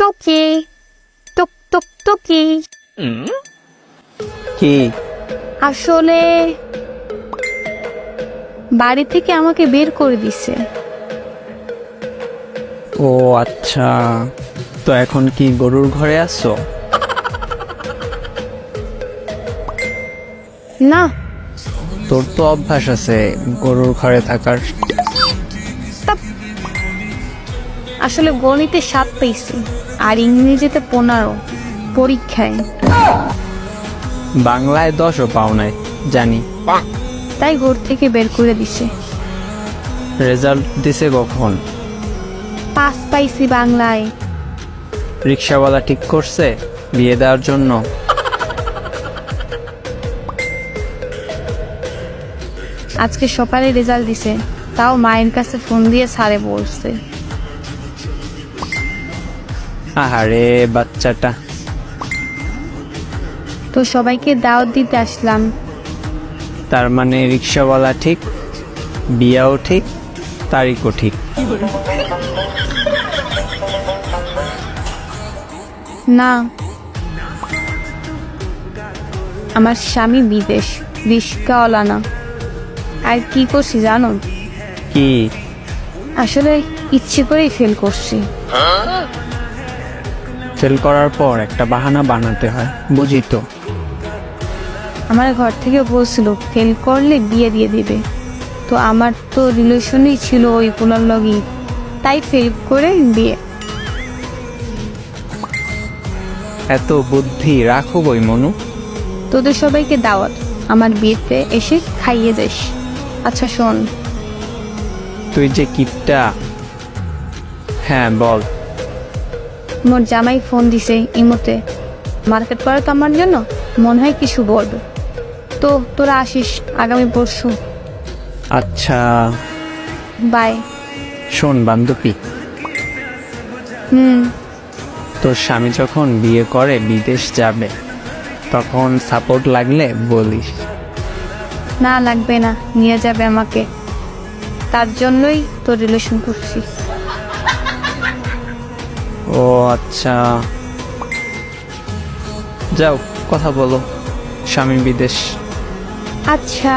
টুকি টুক টুক টুকি। কি? আসলে বাড়ি থেকে আমাকে বের করে দিছে। ও আচ্ছা, তো এখন কি গরুর ঘরে আছো? না, তোর তো অভ্যাস আছে গরুর ঘরে থাকার। আসলে গণিতে 7 পেয়েছি আর ইংরেজিতে 15 পরীক্ষায়, বাংলায় 10ও পাও নাই জানি। তাই ঘর থেকে বের করে দিছে। রেজাল্ট দিছে কখন? 5 পাইছি বাংলায়। রিক্সাওয়ালা ঠিক করছে বিয়ে দেওয়ার জন্য? আজকে সকালে রেজাল্ট দিছে, তাও মায়ের কাছে ফোন দিয়ে স্যারে বলছে। আহারে বাচ্চাটা। তো সবাইকে দাওয়াত দিতে আসলাম। তার মানে রিক্সাওয়ালা ঠিক, বিয়াও ঠিক, তারিখও ঠিক। না, আমার স্বামী বিদেশ, রিস্কাওয়ালা না। আর কি করছি জানো? কি? আসলে ইচ্ছে করেই ফেল করছি। ফেল করার পর একটা বাহানা বানাতে হয়, বুঝি তো। আমার ঘর থেকে বলছিল ফেল করলে বিয়ে দিয়ে দিবে। তো আমার তো রিলেশনই ছিল ওই পোলার লগই, তাই ফেল করে বিয়ে। এত বুদ্ধি রাখো বই মনু। তোদের সবাইকে দাওয়াত, আমার বিয়েতে এসে খাইয়ে যাস। আচ্ছা শোন, তুই যে কিপটা। হ্যাঁ বল। মোর জামাই ফোন দিছে ইমোতে, মার্কেট করে তো আমার জন্য, মনে হয় কিছু বলবে। তো তোরা আসিস আগামী পরশু। আচ্ছা বাই। শোন বান্ধবী, হুম। তোর স্বামী যখন বিয়ে করে বিদেশ যাবে, তখন সাপোর্ট লাগলে বলিস। না লাগবে না, নিয়ে যাবে আমাকে, তার জন্যই তোর রিলেশন করছি। ও আচ্ছা, যাও কথা বলো, স্বামী বিদেশ। আচ্ছা।